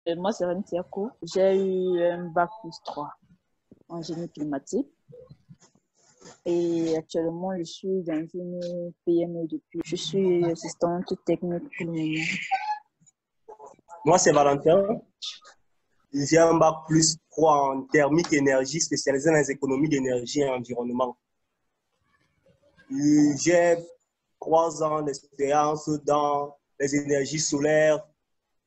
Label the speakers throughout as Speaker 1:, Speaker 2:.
Speaker 1: Moi, c'est Rani Tiako. J'ai eu un bac plus 3 en génie climatique. Et actuellement, je suis dans une PME depuis. Je suis assistante technique pour le moment.
Speaker 2: Moi, c'est Valentin. J'ai un bac plus 3 en thermique énergie spécialisé dans les économies d'énergie et environnement. J'ai 3 ans d'expérience dans les énergies solaires,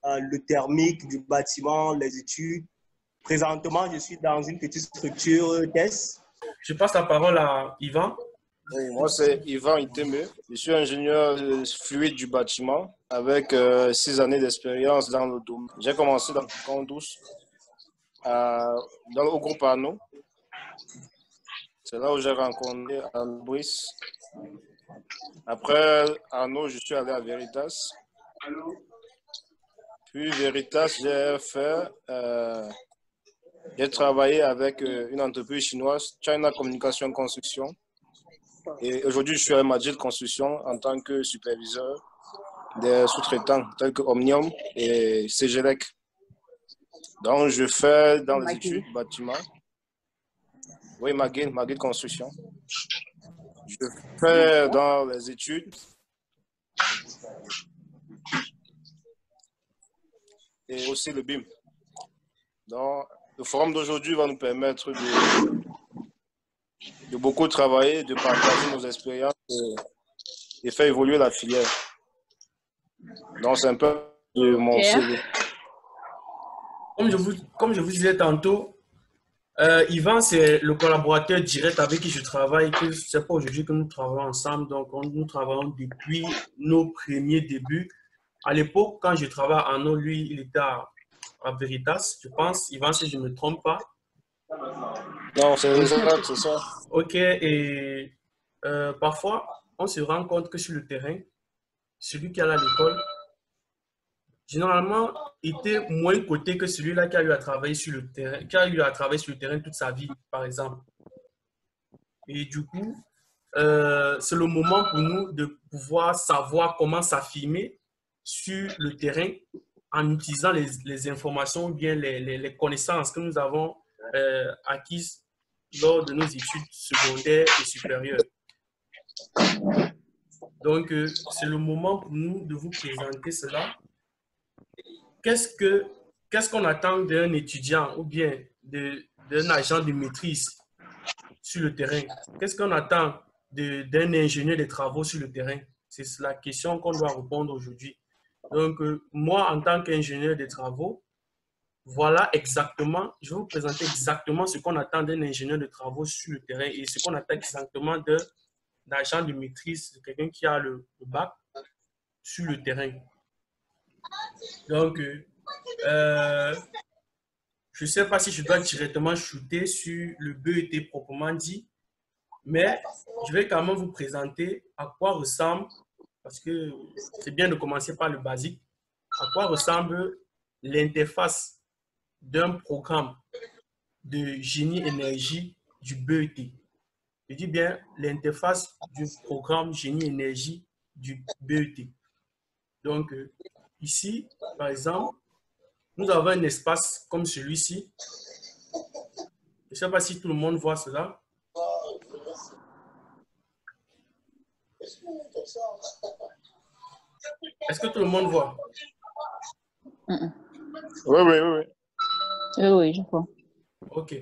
Speaker 2: le thermique du bâtiment, les études. Présentement, je suis dans une petite structure test.
Speaker 3: Je passe la parole à Yvan.
Speaker 4: Oui, moi, c'est Yvan Iteme. Je suis ingénieur fluide du bâtiment avec 6 années d'expérience dans le domaine. J'ai commencé dans le camp douce, au groupe Arnaud. C'est là où j'ai rencontré Arnaud Brice. Après Arnaud, je suis allé à Veritas. Puis Veritas, j'ai travaillé avec une entreprise chinoise, China Communication Construction. Et aujourd'hui, je suis à Majid Construction en tant que superviseur des sous-traitants tels que Omnium et CGLEC. Donc, je fais dans les études bâtiment. Oui, Majid Construction. Je fais dans les études et aussi le BIM. Donc, le forum d'aujourd'hui va nous permettre de beaucoup travailler, de partager nos expériences et faire évoluer la filière. Donc, c'est un peu de mon CV.
Speaker 3: Comme je vous disais tantôt, Yvan, c'est le collaborateur direct avec qui je travaille. Ce n'est pas aujourd'hui que nous travaillons ensemble. Donc, nous travaillons depuis nos premiers débuts. À l'époque, quand je travaillais à Arnaud, lui, il était à Veritas, je pense. Yvan, si je ne me trompe pas.
Speaker 4: Non, c'est ça.
Speaker 3: Ok, et parfois, on se rend compte que sur le terrain, celui qui est à l'école, généralement, était moins coté que celui-là qui a eu à travailler sur le terrain, toute sa vie, par exemple. Et du coup, c'est le moment pour nous de pouvoir savoir comment s'affirmer sur le terrain en utilisant les informations ou bien les connaissances que nous avons acquises lors de nos études secondaires et supérieures. Donc, c'est le moment pour nous de vous présenter cela. Qu'est-ce qu'on attend d'un étudiant ou bien d'un agent de maîtrise sur le terrain? Qu'est-ce qu'on attend d'un ingénieur des travaux sur le terrain? C'est la question qu'on doit répondre aujourd'hui. Donc, moi, en tant qu'ingénieur des travaux, voilà exactement, je vais vous présenter exactement ce qu'on attend d'un ingénieur de travaux sur le terrain et ce qu'on attend exactement d'un agent de maîtrise, de quelqu'un qui a le bac sur le terrain. Donc, je ne sais pas si je dois directement shooter sur le BET proprement dit, mais je vais quand même vous présenter à quoi ressemble, parce que c'est bien de commencer par le basique, à quoi ressemble l'interface d'un programme de génie énergie du BET. Je dis bien l'interface du programme génie énergie du BET. Donc, ici, par exemple, nous avons un espace comme celui-ci. Je ne sais pas si tout le monde voit cela. Est-ce que tout le monde voit?
Speaker 4: Oui.
Speaker 1: Oui, je vois.
Speaker 3: OK.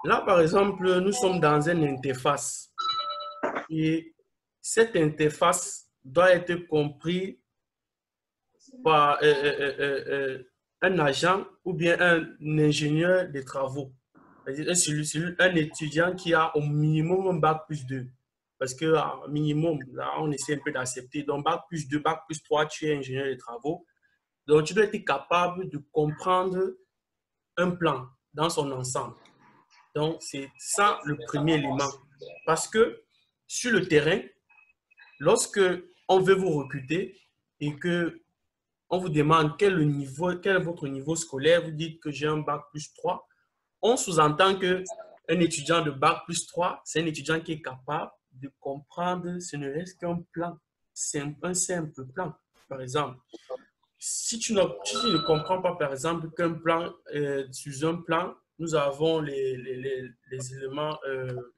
Speaker 3: Là, par exemple, nous sommes dans une interface. Et cette interface doit être comprise par un agent ou bien un ingénieur des travaux. C'est-à-dire un étudiant qui a au minimum un bac plus 2. Parce que minimum, là, on essaie un peu d'accepter. Donc, bac plus 2, bac plus 3, tu es ingénieur des travaux. Donc, tu dois être capable de comprendre un plan dans son ensemble. Donc, c'est ça le premier élément. Parce que sur le terrain, lorsque on veut vous recruter et que on vous demande quel est votre niveau scolaire, vous dites que j'ai un bac plus 3, on sous-entend qu'un étudiant de bac plus 3, c'est un étudiant qui est capable de comprendre ce ne reste qu'un plan. C'est un simple plan, par exemple. si tu ne comprends pas, par exemple, qu'un plan, sur un plan, nous avons les éléments,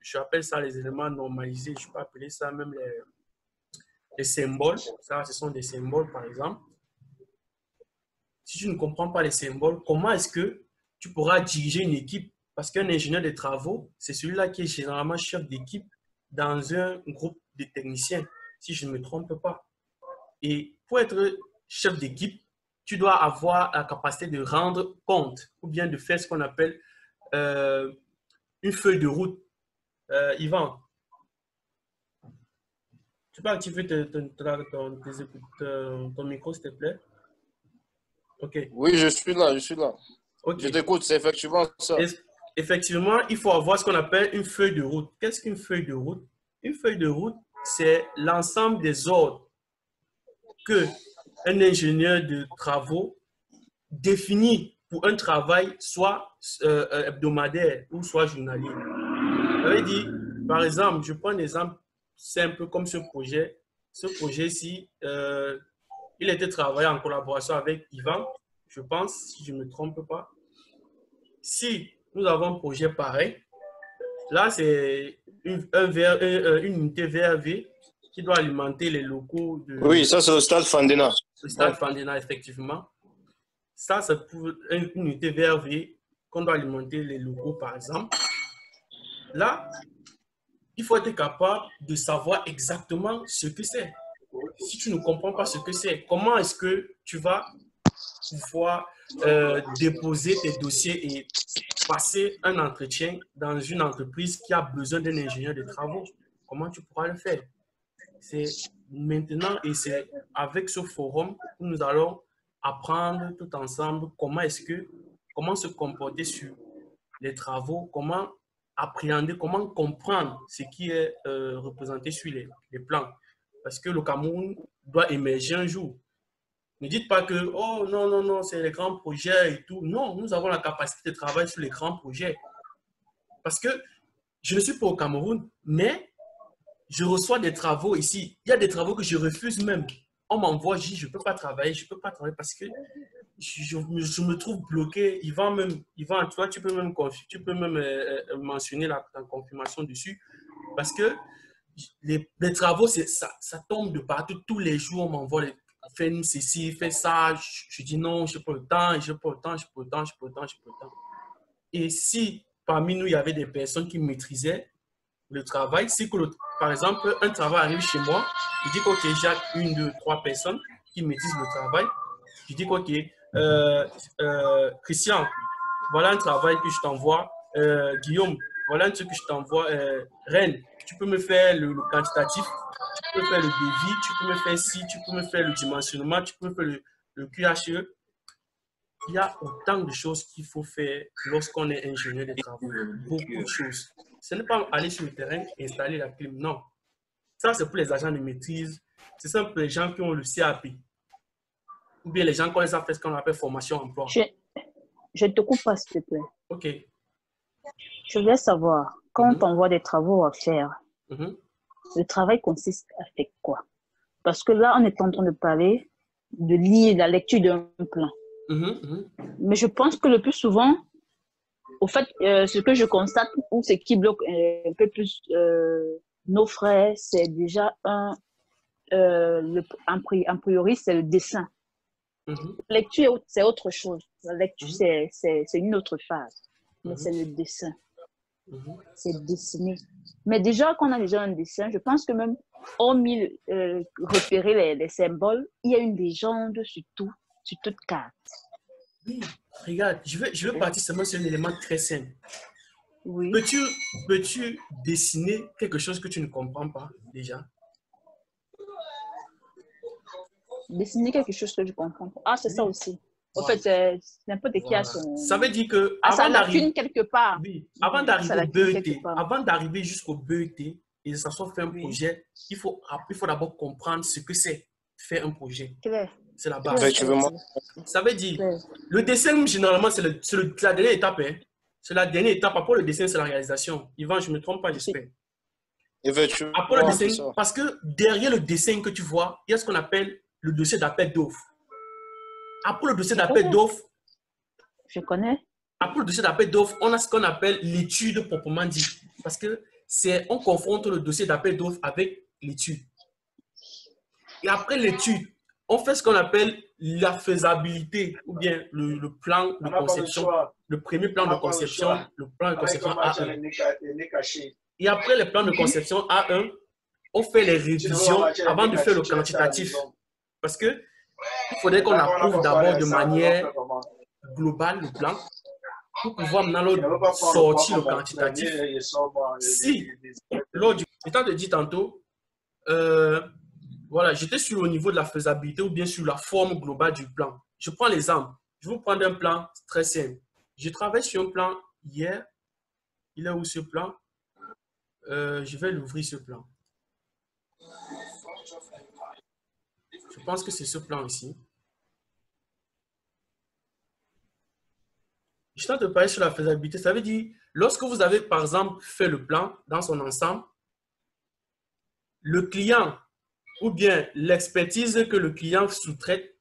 Speaker 3: j'appelle ça les éléments normalisés, je peux appeler ça même les symboles. Ça, ce sont des symboles, par exemple. Si tu ne comprends pas les symboles, comment est-ce que tu pourras diriger une équipe? Parce qu'un ingénieur des travaux, c'est celui-là qui est généralement chef d'équipe dans un groupe de techniciens, si je ne me trompe pas. Et pour être chef d'équipe, tu dois avoir la capacité de rendre compte ou bien de faire ce qu'on appelle une feuille de route. Yvan, tu peux activer ton micro, s'il te plaît? OK.
Speaker 4: Oui, je suis là, je suis là.
Speaker 3: Okay.
Speaker 4: Je t'écoute, c'est effectivement ça.
Speaker 3: Effectivement, il faut avoir ce qu'on appelle une feuille de route. Qu'est-ce qu'une feuille de route? Une feuille de route, c'est l'ensemble des ordres que un ingénieur de travaux définit pour un travail soit hebdomadaire ou soit journalier. Ça veut dire, par exemple, je prends un exemple simple comme ce projet. Ce projet-ci, il a été travaillé en collaboration avec Yvan, je pense, si je ne me trompe pas. Si nous avons un projet pareil, là, c'est une unité VRV qui doit alimenter les locaux de...
Speaker 4: Oui, ça, c'est le stade Fandena.
Speaker 3: Le stade Fandena, effectivement. Ça, c'est pour une unité VRV qu'on doit alimenter les locaux, par exemple. Là, il faut être capable de savoir exactement ce que c'est. Si tu ne comprends pas ce que c'est, comment est-ce que tu vas pouvoir déposer tes dossiers et passer un entretien dans une entreprise qui a besoin d'un ingénieur de travaux? Comment tu pourras le faire? C'est maintenant et c'est avec ce forum que nous allons apprendre tout ensemble comment se comporter sur les travaux, comment appréhender, comment comprendre ce qui est représenté sur les plans. Parce que le Cameroun doit émerger un jour. Ne dites pas que, oh non, non, non, c'est les grands projets et tout. Non, nous avons la capacité de travailler sur les grands projets. Parce que je ne suis pas au Cameroun, mais je reçois des travaux ici. Il y a des travaux que je refuse même. On m'envoie, je dis, je ne peux pas travailler, parce que je me trouve bloqué. Yvan, toi, tu peux même mentionner ta confirmation dessus. Parce que les travaux, ça tombe de partout. Tous les jours, on m'envoie fais ceci, fais ça. Je dis non, je n'ai pas le temps. Et si parmi nous, il y avait des personnes qui maîtrisaient le travail, si par exemple, un travail arrive chez moi, je dis OK, j'ai 1, 2, 3 personnes qui maîtrisent le travail. Je dis OK, Christian, voilà un travail que je t'envoie. Guillaume, voilà un truc que je t'envoie. Reine, tu peux me faire le quantitatif, tu peux faire le devis, tu peux me faire ci, tu peux me faire le dimensionnement, tu peux me faire le QHE. Il y a autant de choses qu'il faut faire lorsqu'on est ingénieur des travaux. Beaucoup de choses. Ce n'est pas aller sur le terrain et installer la clim. Non. Ça, c'est pour les agents de maîtrise. C'est ça pour les gens qui ont le CAP. Ou bien les gens qui ont fait ce qu'on appelle formation emploi.
Speaker 1: Je te coupe pas, s'il te plaît.
Speaker 3: OK.
Speaker 1: Je voulais savoir, quand on voit des travaux à faire, le travail consiste à faire quoi? Parce que là, on est en train de parler de lire la lecture d'un plan. Mais je pense que le plus souvent, au fait, ce que je constate ou ce qui bloque un peu plus nos frères, c'est déjà a priori, c'est le dessin. La lecture, c'est autre chose. La lecture, c'est une autre phase. Mais c'est le dessin. C'est dessiner. Mais déjà, quand on a déjà un dessin, je pense que même, hormis repérer les symboles, il y a une légende sur toute carte.
Speaker 3: Oui, regarde, je veux partir seulement sur un élément très simple.
Speaker 1: Oui.
Speaker 3: Peux-tu dessiner quelque chose que tu ne comprends pas déjà?
Speaker 1: Dessiner quelque chose que je comprends pas. Ah, c'est ça aussi. En fait, c'est n'importe qui a son...
Speaker 3: Ça veut dire que
Speaker 1: avant d'arriver quelque part.
Speaker 3: Oui, avant d'arriver au BET, avant d'arriver jusqu'au BET et de s'asseoir faire un projet, il faut d'abord comprendre ce que c'est faire un projet.
Speaker 1: Claire.
Speaker 3: C'est la base. Ça veut dire, le dessin, généralement, c'est la dernière étape. Hein. C'est la dernière étape. Après le dessin, c'est la réalisation. Yvan, je ne me trompe pas, j'espère. Après le dessin, parce que derrière le dessin que tu vois, il y a ce qu'on appelle le dossier d'appel d'offres. Après le dossier d'appel d'offres,
Speaker 1: je connais.
Speaker 3: Après le dossier d'appel d'offres, on a ce qu'on appelle l'étude proprement dit. Parce que on confronte le dossier d'appel d'offres avec l'étude. Et après l'étude, on fait ce qu'on appelle la faisabilité ou bien le plan de conception, le premier plan de conception, le plan de conception A1. Et après le plan de conception A1, on fait les révisions avant de faire le quantitatif. Parce que il faudrait qu'on approuve d'abord de manière globale le plan pour pouvoir maintenant sortir le quantitatif. Si, lors du temps de dire tantôt, voilà, j'étais sur le niveau de la faisabilité ou bien sur la forme globale du plan. Je prends l'exemple. Je vais vous prendre un plan très simple. Je travaille sur un plan hier. Il est où ce plan? Je vais l'ouvrir ce plan. Je pense que c'est ce plan ici. Je tente de parler sur la faisabilité. Ça veut dire, lorsque vous avez, par exemple, fait le plan dans son ensemble, le client ou bien l'expertise que le client sous-traite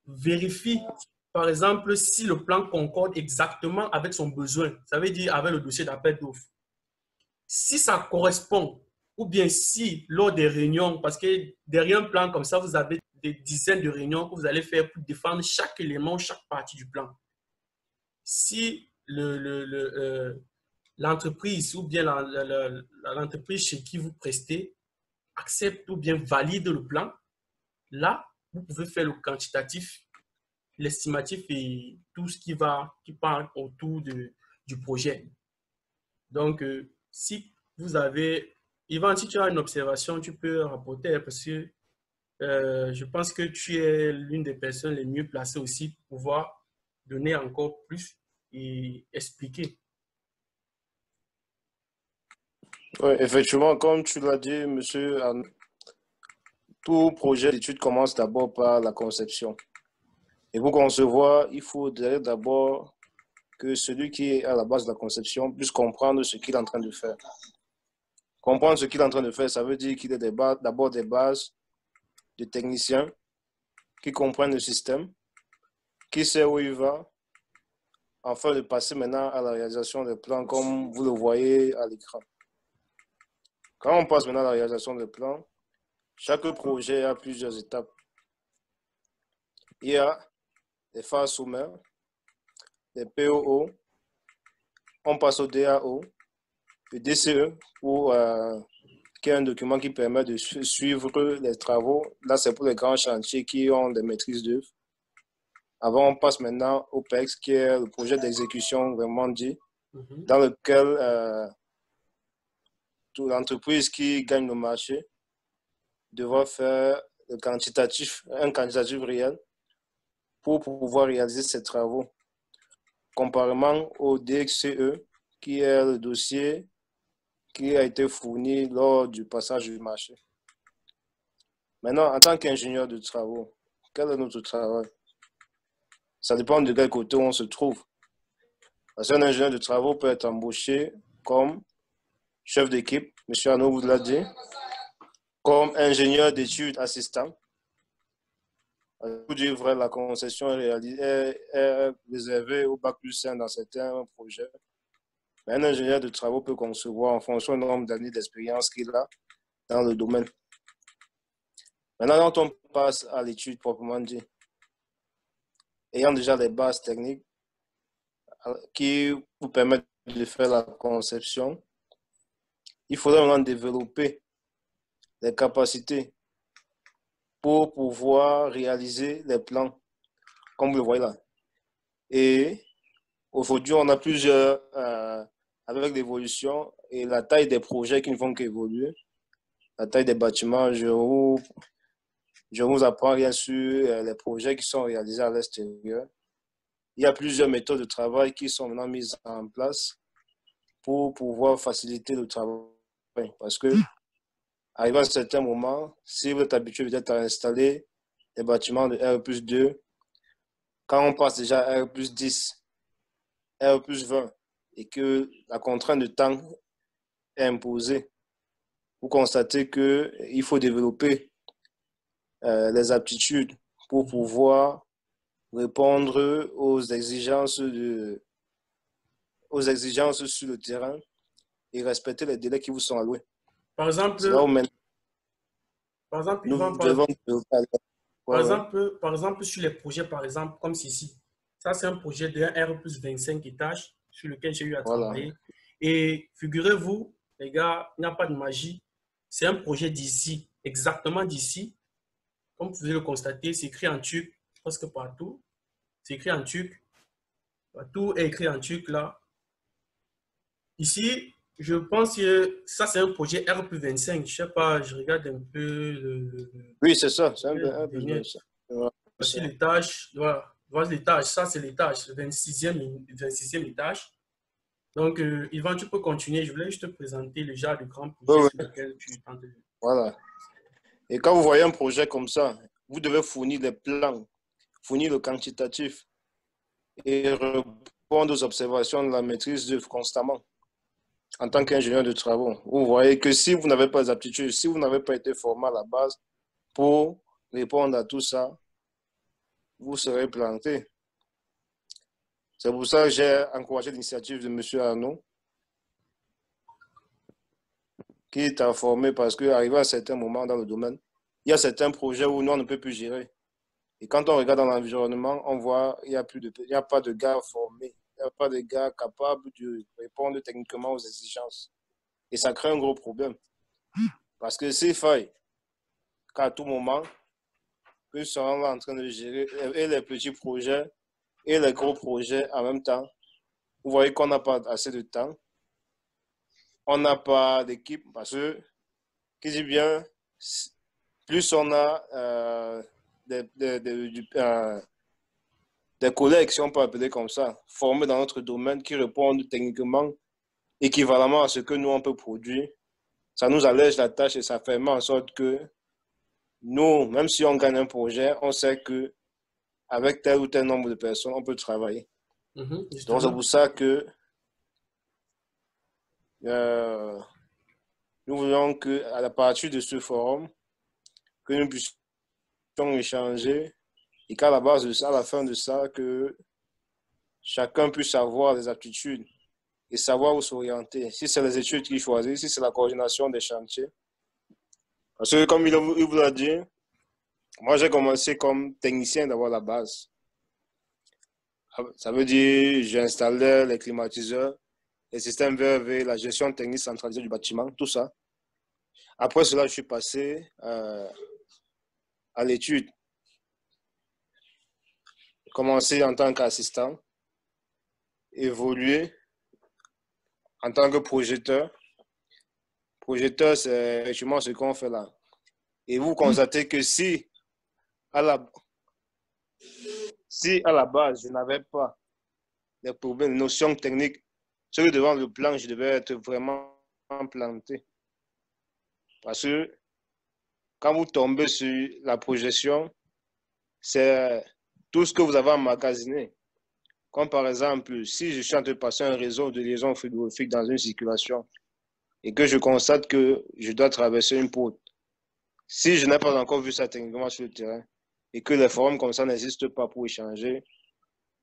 Speaker 3: vérifie, par exemple, si le plan concorde exactement avec son besoin. Ça veut dire avec le dossier d'appel d'offres. Si ça correspond, ou bien si lors des réunions, parce que derrière un plan comme ça, vous avez des dizaines de réunions que vous allez faire pour défendre chaque élément, chaque partie du plan. Si l'entreprise ou bien l'entreprise chez qui vous prestez accepte ou bien valide le plan, là, vous pouvez faire le quantitatif, l'estimatif et tout ce qui parle autour du projet. Donc, si vous avez... Yvan, si tu as une observation, tu peux rapporter parce que je pense que tu es l'une des personnes les mieux placées aussi pour pouvoir donner encore plus et expliquer.
Speaker 4: Oui, effectivement, comme tu l'as dit, monsieur, tout projet d'étude commence d'abord par la conception. Et pour concevoir, il faut d'abord que celui qui est à la base de la conception puisse comprendre ce qu'il est en train de faire. Comprendre ce qu'il est en train de faire, ça veut dire qu'il est d'abord des bases de techniciens qui comprennent le système, qui sait où il va, afin de passer maintenant à la réalisation des plans comme vous le voyez à l'écran. Quand on passe maintenant à la réalisation des plans, chaque projet a plusieurs étapes. Il y a les phases sommaires, les POO, on passe au DAO, le DCE, qui est un document qui permet de suivre les travaux. Là, c'est pour les grands chantiers qui ont des maîtrises d'œuvre. Avant, on passe maintenant au PEX, qui est le projet d'exécution vraiment dit, dans lequel toute l'entreprise qui gagne le marché devra faire un quantitatif réel pour pouvoir réaliser ses travaux. Comparément au DXCE, qui est le dossier qui a été fourni lors du passage du marché. Maintenant, en tant qu'ingénieur de travaux, quel est notre travail? Ça dépend de quel côté on se trouve. Parce qu'un ingénieur de travaux peut être embauché comme chef d'équipe, M. Arnaud vous l'a dit, comme ingénieur d'études assistant. Pour dire vrai, la concession est réservée au Bac+5 dans certains projets. Mais un ingénieur de travaux peut concevoir en fonction du nombre d'années d'expérience qu'il a dans le domaine. Maintenant, quand on passe à l'étude proprement dit, ayant déjà les bases techniques qui vous permettent de faire la conception, il faudra maintenant développer les capacités pour pouvoir réaliser les plans, comme vous le voyez là. Et aujourd'hui, on a plusieurs, avec l'évolution et la taille des projets qui ne font qu'évoluer, la taille des bâtiments, je vous apprends rien sur les projets qui sont réalisés à l'extérieur. Il y a plusieurs méthodes de travail qui sont maintenant mises en place pour pouvoir faciliter le travail. Parce que, arrivé à un certain moment, si vous êtes habitué peut-être à installer des bâtiments de R+2, quand on passe déjà à R+10, R+20, et que la contrainte de temps est imposée, vous constatez qu'il faut développer les aptitudes pour pouvoir répondre aux exigences sur le terrain et respecter les délais qui vous sont alloués.
Speaker 3: Par exemple, par exemple, sur les projets, par exemple, comme ceci. Ça, c'est un projet d'un R+25 étages sur lequel j'ai eu à travailler. Et figurez-vous, les gars, il n'y a pas de magie. C'est un projet d'ici, exactement d'ici. Comme vous pouvez le constater, c'est écrit en turc, presque partout. C'est écrit en turc. Tout est écrit en turc là. Ici, je pense que ça, c'est un projet R+25. Je ne sais pas, je regarde un peu.
Speaker 4: Oui, c'est ça. C'est un R+25.
Speaker 3: Voici l'étage. Voici l'étage. Ça, c'est l'étage. Le 26e étage. Donc, Yvan, tu peux continuer. Je voulais juste te présenter le genre de grand projet sur lequel tu tentes de...
Speaker 4: Voilà. Et quand vous voyez un projet comme ça, vous devez fournir les plans, fournir le quantitatif et répondre aux observations de la maîtrise d'œuvre constamment. En tant qu'ingénieur de travaux, vous voyez que si vous n'avez pas d'aptitude, si vous n'avez pas été formé à la base pour répondre à tout ça, vous serez planté. C'est pour ça que j'ai encouragé l'initiative de M. Arnaud, qui t'a formé parce qu'arrivé à certains moments dans le domaine, il y a certains projets où nous, on ne peut plus gérer. Et quand on regarde dans l'environnement, on voit qu'il n'y a pas de gars formés, il n'y a pas de gars capables de répondre techniquement aux exigences. Et ça crée un gros problème. Parce que s'il faille qu'à tout moment, que sont en train de gérer et les petits projets et les gros projets en même temps, vous voyez qu'on n'a pas assez de temps. On n'a pas d'équipe parce que, qui dit bien, plus on a des collègues, si on peut appeler comme ça, formés dans notre domaine, qui répondent techniquement équivalemment à ce que nous, on peut produire, ça nous allège la tâche et ça fait en sorte que nous, même si on gagne un projet, on sait que avec tel ou tel nombre de personnes, on peut travailler. Donc, c'est pour ça que nous voulons qu'à partir de ce forum, que nous puissions échanger et qu'à la base de ça, à la fin de ça, que chacun puisse avoir des aptitudes et savoir où s'orienter. Si c'est les études qu'il choisit, si c'est la coordination des chantiers. Parce que comme il vous l'a dit, moi j'ai commencé comme technicien d'avoir la base. Ça veut dire j'ai installé les climatiseurs, les systèmes VRV, la gestion technique centralisée du bâtiment, tout ça. Après cela, je suis passé à l'étude. J'ai commencé en tant qu'assistant, évolué en tant que projeteur. Projeteur, c'est effectivement ce qu'on fait là. Et vous constatez que si à la base, je n'avais pas les problèmes, les notions techniques, ce que devant le plan, je devais être vraiment planté. Parce que quand vous tombez sur la projection, c'est tout ce que vous avez emmagasiné. Comme par exemple, si je suis en train de passer un réseau de liaison frigorifique dans une circulation et que je constate que je dois traverser une porte, si je n'ai pas encore vu ça techniquement sur le terrain et que les forums comme ça n'existent pas pour échanger,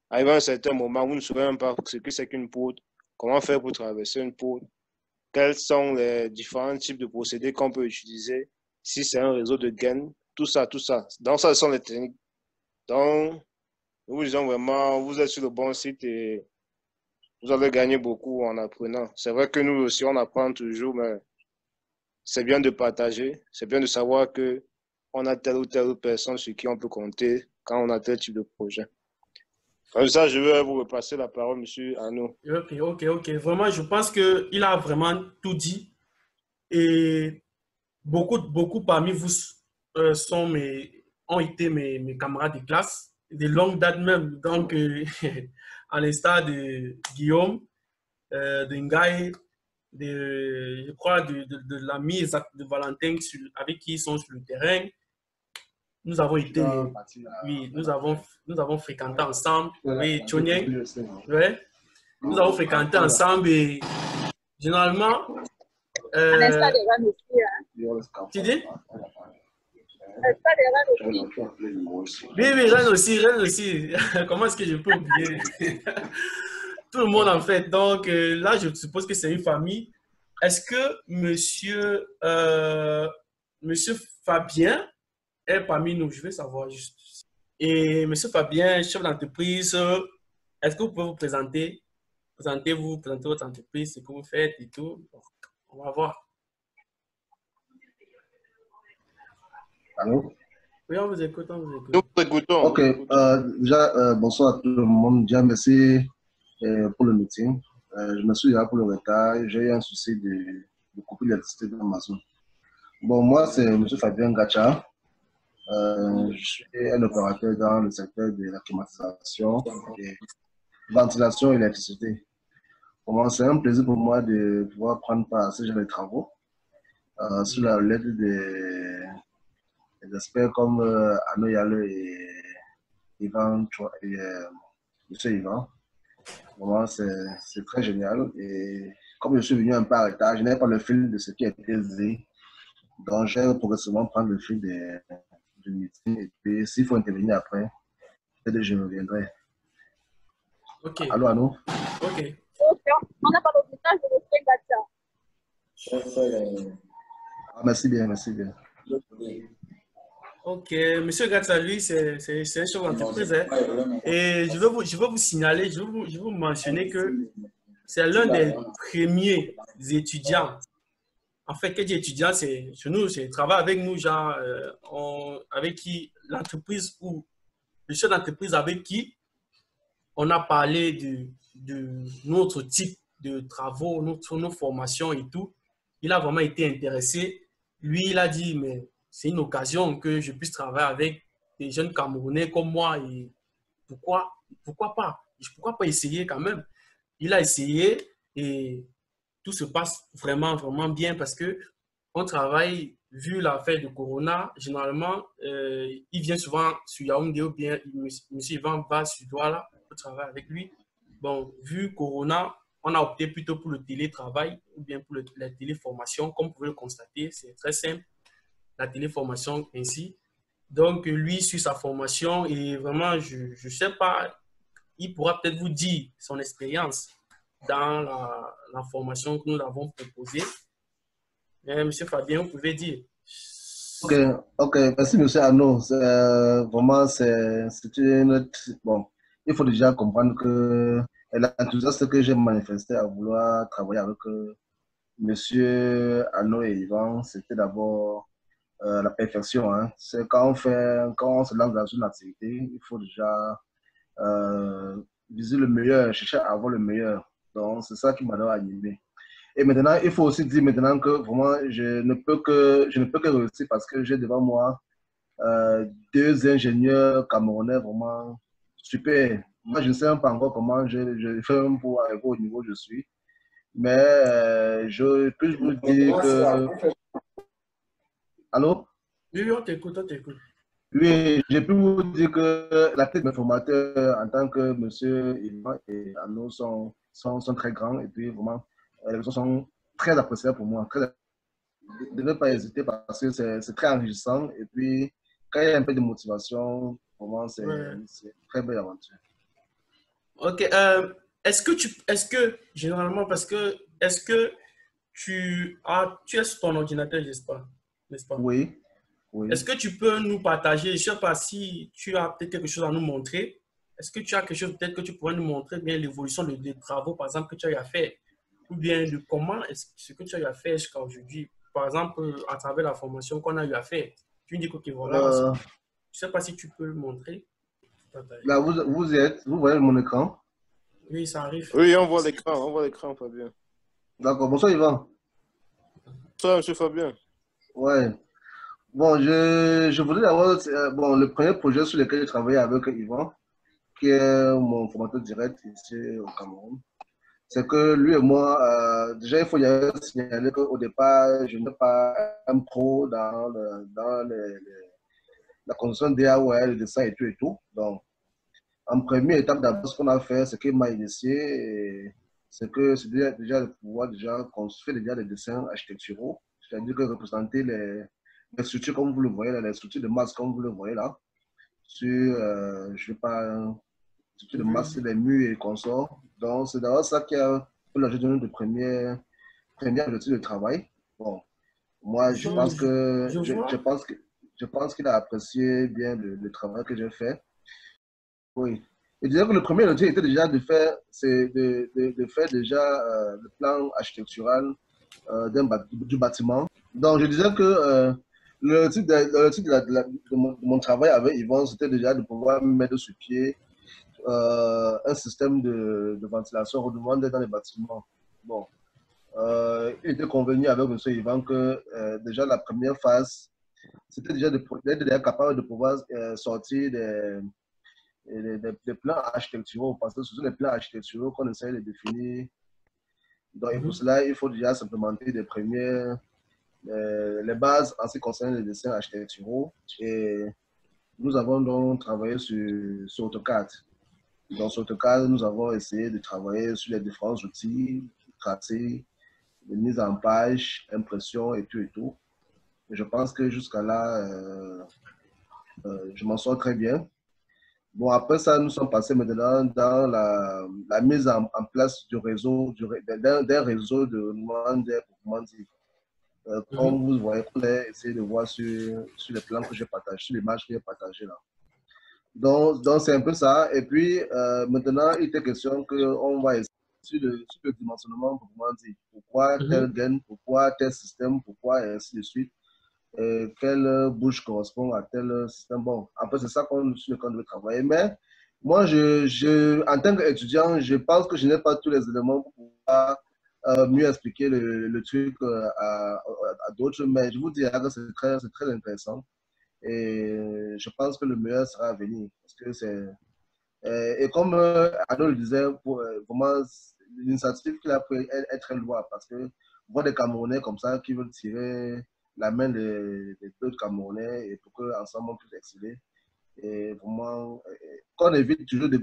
Speaker 4: arrivé à un certain moment, vous ne saurez même pas ce que c'est qu'une porte, comment faire pour traverser une porte, quels sont les différents types de procédés qu'on peut utiliser, si c'est un réseau de gain, tout ça, tout ça. Donc, ça, ce sont les techniques. Donc, nous vous disons vraiment, vous êtes sur le bon site et vous allez gagner beaucoup en apprenant. C'est vrai que nous aussi, on apprend toujours, mais c'est bien de partager, c'est bien de savoir qu'on a telle ou telle personne sur qui on peut compter quand on a tel type de projet. Comme ça, je vais vous repasser la parole, M. Arnaud.
Speaker 3: Ok. Vraiment, je pense qu'il a vraiment tout dit. Et beaucoup parmi vous ont été mes camarades de classe, de longue date même. Donc, à l'instar de Guillaume, de Ngaï, je crois de l'ami de Valentin avec qui ils sont sur le terrain. Nous avons été, oui, nous avons fréquenté ensemble. Oui, Tchonien, ouais. Nous avons fréquenté ensemble et généralement.
Speaker 1: À l'instar de Van aussi.
Speaker 3: Tu dis? Oui, oui, Rennes aussi, Rennes aussi. Comment est-ce que je peux oublier? Tout le monde en fait. Donc là, je suppose que c'est une famille. Est-ce que monsieur Fabien est parmi nous? Je veux savoir juste. Et monsieur Fabien, chef d'entreprise, est-ce que vous pouvez vous présenter? Présentez-vous, présentez votre entreprise, ce que vous faites et tout. On va voir.
Speaker 5: Allô?
Speaker 3: Oui, on vous écoute, on vous écoute.
Speaker 4: Nous vous écoutons.
Speaker 5: Ok, déjà, bonsoir à tout le monde. Déjà, merci pour le meeting. Je me suis là pour le retard. J'ai eu un souci de couper l'électricité dans ma zone. Bon, moi, c'est M. Fabien Gacha. Je suis un opérateur dans le secteur de la climatisation, et ventilation et électricité. Pour moi, c'est un plaisir pour moi de pouvoir prendre part à ce genre de travaux sur la lettre des experts comme Arnaud Yale et Yvan, et M. Yvan. Pour moi, c'est très génial. Et comme je suis venu un peu en retard, je n'ai pas le fil de ce qui a été dit. Donc, je vais progressivement prendre le fil du meeting. Et puis, s'il faut intervenir après, peut-être je reviendrai.
Speaker 3: Ok.
Speaker 5: Allô, Arnaud?
Speaker 3: Ok.
Speaker 6: On n'a pas le message de M. Gatsa.
Speaker 5: Ah, merci bien, merci bien.
Speaker 3: Ok, Monsieur Gatsa, lui, c'est un chef d'entreprise. Hein. Et je veux vous signaler, je veux vous mentionner que c'est l'un des premiers étudiants. En fait, quand je dis étudiant, c'est chez nous, c'est travail avec nous, genre, avec qui l'entreprise ou le chef d'entreprise avec qui on a parlé de notre type de travaux, nos formations et tout. Il a vraiment été intéressé. Lui, il a dit, mais c'est une occasion que je puisse travailler avec des jeunes Camerounais comme moi et pourquoi pas? Pourquoi pas essayer quand même? Il a essayé et tout se passe vraiment, vraiment bien parce que on travaille, vu l'affaire de Corona, généralement, il vient souvent sur Yaoundé ou bien M. Yvan va sur Douala pour travailler avec lui. Bon, vu Corona, on a opté plutôt pour le télétravail ou bien pour la téléformation. Comme vous pouvez le constater, c'est très simple, la téléformation ainsi. Donc, lui, suit sa formation et vraiment, je ne sais pas, il pourra peut-être vous dire son expérience dans la formation que nous avons proposée. Monsieur Fabien, vous pouvez dire.
Speaker 5: Ok, merci Monsieur Arnaud. Vraiment, c'est une... Bon, il faut déjà comprendre que l'enthousiasme que j'ai manifesté à vouloir travailler avec Monsieur Arnaud et Yvan, c'était d'abord la perfection. Hein. C'est quand on se lance dans une activité, il faut déjà viser le meilleur, chercher à avoir le meilleur. Donc, c'est ça qui m'a animé. Et maintenant, il faut aussi dire maintenant que vraiment, je ne peux que réussir parce que j'ai devant moi deux ingénieurs camerounais vraiment super. Moi, je ne sais même pas encore comment je fais pour arriver au niveau où je suis. Mais je peux vous dire que... Allô?
Speaker 3: Oui, on t'écoute, on t'écoute.
Speaker 5: Oui, j'ai pu vous dire que la tête de mes formateurs en tant que monsieur Yvan et Arnaud sont très grands et puis vraiment, les leçons sont très appréciables pour moi. De ne pas hésiter parce que c'est très enrichissant et puis quand il y a un peu de motivation, vraiment, c'est une très belle aventure.
Speaker 3: Ok, est-ce que, généralement, est-ce que tu es sur ton ordinateur, n'est-ce pas?
Speaker 5: Oui, oui.
Speaker 3: Est-ce que tu peux nous partager, je ne sais pas si tu as peut-être quelque chose à nous montrer, est-ce que tu as quelque chose peut-être que tu pourrais nous montrer, bien l'évolution des travaux, par exemple, que tu as eu à faire, ou bien de comment est-ce ce que tu as eu à faire jusqu'à aujourd'hui, par exemple, à travers la formation qu'on a eu à faire. Tu me dis que voilà, je ne sais pas si tu peux le montrer.
Speaker 5: Là, vous voyez mon écran?
Speaker 3: Oui, ça arrive.
Speaker 4: Oui, on voit l'écran, Fabien.
Speaker 5: D'accord, bonsoir Yvan.
Speaker 4: Bonsoir, monsieur Fabien.
Speaker 5: Ouais. Bon, je voudrais d'abord, bon, le premier projet sur lequel j'ai travaillé avec Yvan, qui est mon formateur direct ici au Cameroun, c'est que lui et moi, déjà, il faut y aller signaler qu'au départ, je n'ai pas un pro dans la construction DAOL, le dessin et tout et tout. Donc, en première étape, d'abord, ce qu'on a fait, c'est qu'il m'a initié, c'est que c'est déjà de pouvoir déjà construire déjà des dessins architecturaux, c'est-à-dire que représenter les les structures comme vous le voyez là, les structures de masse comme vous le voyez là, sur, je sais pas, structure de masse, les murs et consorts. Donc, c'est d'abord ça qui a fait l'objet de première outil de travail. Bon, moi, je pense qu'il a apprécié bien le travail que j'ai fait. Oui. Et disais que le premier outil était déjà de faire, c'est de faire déjà le plan architectural du bâtiment. Donc, je disais que le type de mon travail avec Yvon, c'était déjà de pouvoir mettre sur pied un système de ventilation redondante dans les bâtiments. Bon, il était convenu avec M. Yvan que déjà la première phase, c'était déjà d'être déjà capable de pouvoir sortir des plans architecturaux, parce que ce sont les plans architecturaux qu'on essaie de définir. Donc, et pour cela, il faut déjà s'implémenter des premières, les bases en ce qui concerne les dessins architecturaux. Et nous avons donc travaillé sur AutoCAD. Dans ce AutoCAD, nous avons essayé de travailler sur les différents outils, tracés, de mise en page, impression et tout et tout. Et je pense que jusqu'à là, je m'en sors très bien. Bon, après ça, nous sommes passés maintenant dans la mise en place du réseau, d'un réseau de comme vous voyez, on a essayé de voir sur les plans que j'ai partagés, sur l'image que j'ai partagée là. Donc c'est un peu ça. Et puis, maintenant, il était question qu'on va essayer sur le dimensionnement, pourquoi tel gain, pourquoi tel système, pourquoi et ainsi de suite. Quelle bouche correspond à tel système. Bon, après, c'est ça sur lequel on veut travailler. Mais moi, en tant qu'étudiant, je pense que je n'ai pas tous les éléments pour pouvoir mieux expliquer le truc à d'autres. Mais je vous dirais que c'est très intéressant. Et je pense que le meilleur sera à venir. Parce que c'est. Et comme Arnaud le disait, vraiment, l'initiative qu'il a prise est très louable. Parce que voir des Camerounais comme ça qui veulent tirer la main des autres Camerounais et pour qu'ensemble on puisse exceller. Et vraiment, qu'on évite toujours de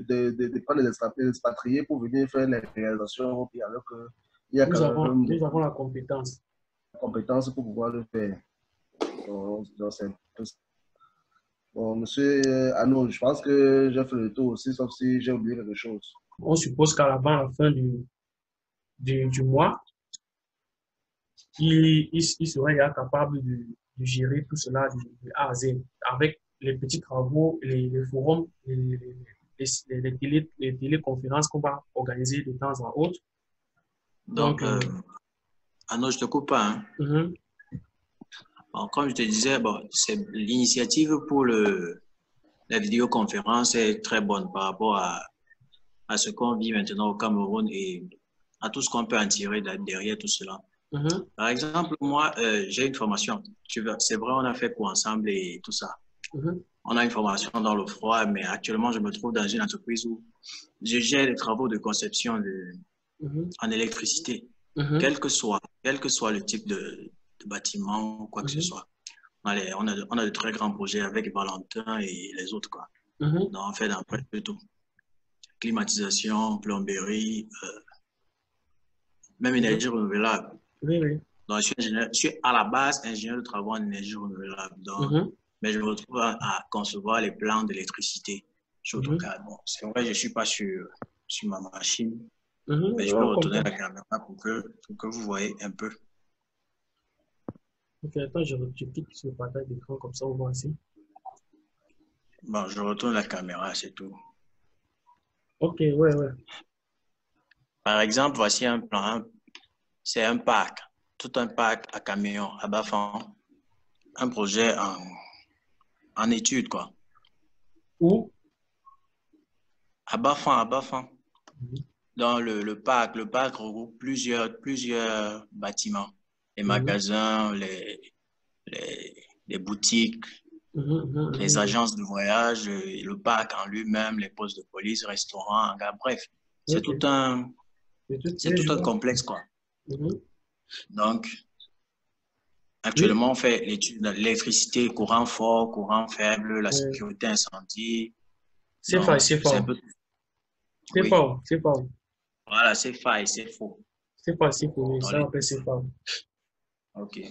Speaker 5: prendre des expatriés pour venir faire les réalisations, alors qu'il y a
Speaker 3: nous avons la compétence.
Speaker 5: La compétence pour pouvoir le faire. Donc c'est un peu ça. Bon, monsieur Arnaud, je pense que j'ai fait le tour aussi, sauf si j'ai oublié quelque chose.
Speaker 3: On suppose qu'à la fin du mois, il serait capable de gérer tout cela de A à Z avec les petits travaux, les forums, les téléconférences qu'on va organiser de temps en autre.
Speaker 7: Donc, Arnaud, je ne te coupe pas. Hein. Bon, comme je te disais, bon, l'initiative pour la vidéoconférence est très bonne par rapport à ce qu'on vit maintenant au Cameroun et à tout ce qu'on peut en tirer derrière tout cela. Par exemple, moi, j'ai une formation. C'est vrai, on a fait cours ensemble et tout ça. On a une formation dans le froid, mais actuellement, je me trouve dans une entreprise où je gère les travaux de conception en électricité, quel que soit le type de bâtiment ou quoi que ce soit. On a de très grands projets avec Valentin et les autres, quoi. Donc, on fait d'un peu tout. Climatisation, plomberie, même énergie renouvelable. Donc, je suis à la base ingénieur de travaux en énergie renouvelable. Donc, mais je me retrouve à concevoir les plans d'électricité sur AutoCAD. Bon, c'est vrai, je ne suis pas sur ma machine, mais je peux retourner la caméra pour que vous voyez un peu.
Speaker 3: Ok, attends, je clique sur le partage d'écran, comme ça on voit ici.
Speaker 7: Bon, je retourne la caméra, c'est tout.
Speaker 3: Ok, ouais.
Speaker 7: Par exemple, voici un plan. C'est un parc, tout un parc à camion, à bas-fond. Un projet en étude, quoi.
Speaker 3: Où?
Speaker 7: À bas-fond. Dans le parc regroupe plusieurs bâtiments. Les magasins, les boutiques, les agences de voyage, le parc en lui-même, les postes de police, restaurants, bref. C'est tout un complexe, quoi. Donc, actuellement, on fait l'étude de l'électricité, courant fort, courant faible, la sécurité incendie.
Speaker 3: C'est faux. C'est faux.
Speaker 7: Voilà, c'est faille, c'est faux.
Speaker 3: C'est pas si pour ça, après c'est faux.
Speaker 7: Ok.